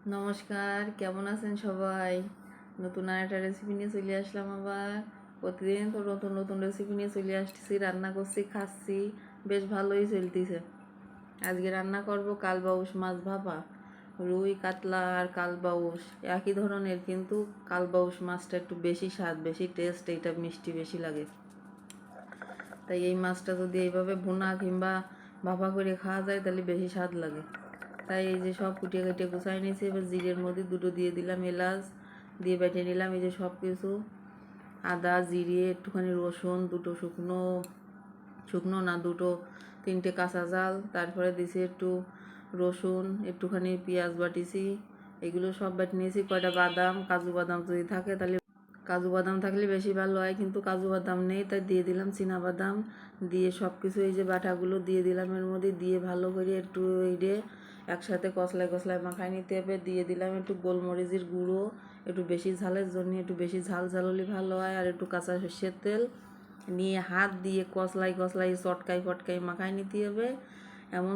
নমস্কার, কেমন আছেন সবাই? নতুন আরেকটা রেসিপি নিয়ে চলে আসলাম আবার। প্রতিদিন তো নতুন নতুন রেসিপি নিয়ে চলে আসতেছি, রান্না করছি, খাচ্ছি, বেশ ভালোই চলতেছে। আজকে রান্না করব কালবাউস মাছ ভাপা। রুই, কাতলা আর কালবাউস একই ধরনের, কিন্তু কালবাউস মাছটা একটু বেশি স্বাদ, বেশি টেস্ট, এইটা মিষ্টি বেশি লাগে। তাই এই মাছটা যদি এইভাবে ভুনা কিংবা ভাপা করে খাওয়া যায় তাহলে বেশি স্বাদ লাগে। তাই এই যে সব কুটিয়ে কাটিয়ে গুছাই নিয়েছি। এবার জিরের মধ্যে দুটো দিয়ে দিলাম, এলাচ দিয়ে বেটে নিলাম। এই যে সব কিছু আদা, জিরে, একটুখানি রসুন, দুটো শুকনো শুকনো না দুটো তিনটে কাঁচা জাল, তারপরে দিছি একটু রসুন, একটুখানি পেঁয়াজ বাটিছি, এগুলো সব বেটে নিয়েছি। কয়টা বাদাম, কাজু বাদাম যদি থাকে তাহলে কাজু বাদাম থাকলে বেশি ভালো হয়, কিন্তু কাজু বাদাম নেই, তাই দিয়ে দিলাম চীনা বাদাম। দিয়ে সব কিছু এই যে বাটাগুলো দিয়ে দিলাম এর মধ্যে, দিয়ে ভালো করে একটু একসাথে কষলায় কষলায় মাখায় নিতে হবে। দিয়ে দিলাম একটু গোলমরিচের গুঁড়ো, একটু বেশি ঝালের জন্য, একটু বেশি ঝাল ঝাল হলে ভালো হয়। আর একটু কাঁচা সর্ষের তেল নিয়ে হাত দিয়ে কষলাই কষলাই চটকাই ফটকাই মাখায় নিতে হবে। এমন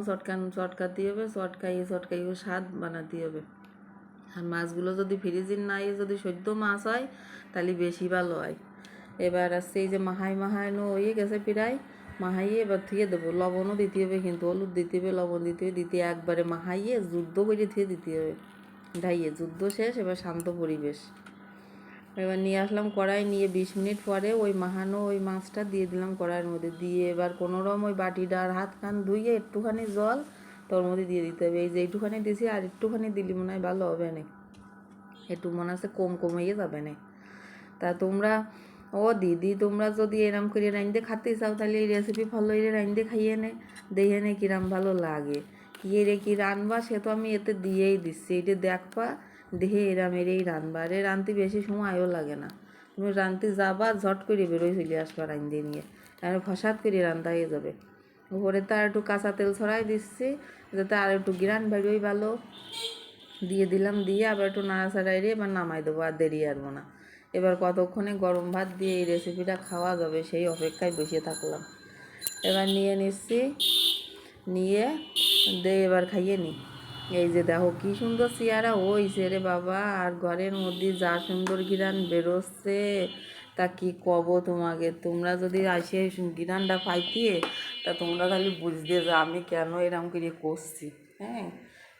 চটকাতে হবে, চটকাইও স্বাদ বানাতে হবে। আর মাছগুলো যদি ফ্রিজে না যদি সদ্য মাছ হয় তাহলে বেশি ভালো হয়। এবার আসছে এই যে মাহানো হয়ে গেছে প্রায়, মাহাইয়ে এবার ধুয়ে দেবো। লবণও দিতে হবে, কিন্তু হলুদ দিতে হবে, লবণ দিতে হবে, দিতে একবারে মাহাইয়ে যুদ্ধ করে ধুয়ে দিতে হবে। ঢাইয়ে যুদ্ধ শেষ, এবার শান্ত পরিবেশ। এবার নিয়ে আসলাম কড়াই, নিয়ে 20 মিনিট পরে ওই মাহানো ওই মাছটা দিয়ে দিলাম কড়াইয়ের মধ্যে। দিয়ে এবার কোনোরকম ওই বাটিটা আর হাত কান ধুইয়ে একটুখানি জল তোর মধ্যে দিয়ে দিতে হবে। এই যে একটুখানি দিয়েছি, আর একটুখানি দিলি মনে হয় ভালো হবে না, একটু মনে হচ্ছে কমিয়ে যাবে না। তা তোমরা দিদি তোমরা যদি এরম করে রাঁধতে খাতে চাও তাহলে এই রেসিপি ফলো করে রাঁধতে খাইয়ে নে, দেখে নে কিরম ভালো লাগে। কি রানবা সে তো আমি এতে দিয়েই দিচ্ছি, এটা দেখবা দেখে এরই রানবা। আর রানতে বেশি সময়ও লাগে না, তুমি রানতে যাবা ঝট করে বেরোয় চলে আসবা রাঁধতে নিয়ে, আর ফসাদ করে রান্না হয়ে যাবে। উপরে তো আর একটু কাঁচা তেল ছড়াই দিচ্ছি যাতে আর একটু গ্রান বেরোই ভালো। দিয়ে দিলাম, দিয়ে আবার একটু নাড়াচাড়াই দিয়ে এবার নামাই দেবো, আর দেরি আরবো না। এবার কতক্ষণে গরম ভাত দিয়ে এই রেসিপিটা খাওয়া যাবে সেই অপেক্ষায় বসে থাকলাম। এবার নিয়ে নিচ্ছি, নিয়ে এবার খাইয়ে নিই। এই যে দেখো কি সুন্দর চেয়ারা হইছে রে বাবা, আর ঘরের মধ্যে যা সুন্দর ঘিরান বেরোচ্ছে তা কি কব তোমাকে। তোমরা যদি আসে ঘিরানটা পাইতে তা তোমরা খালি বুঝতে যে আমি কেন এরকম করে করছি। হ্যাঁ,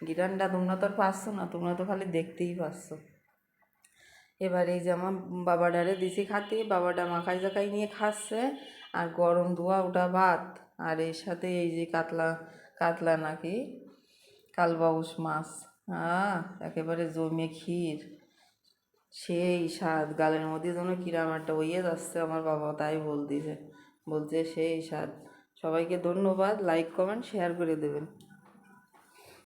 ঘিরানটা তোমরা তো আর পাচ্ছ না, তোমরা তো খালি দেখতেই পাচ্ছ। এবার এই যে আমার বাবাডারে দিছি খাতে, বাবাটা মাখাই জাকাই নিয়ে খাচ্ছে, আর গরম ধোয়া ওটা ভাত, আর এর সাথে এই যে কাতলা নাকি কালবাউস মাছ, একেবারে জমে ক্ষীর, সেই স্বাদ। গালের মধ্যে যেন কিরাম একটা হইয়ে যাচ্ছে আমার বাবা, তাই বলছে সেই স্বাদ। সবাইকে ধন্যবাদ, লাইক কমেন্ট শেয়ার করে দেবেন।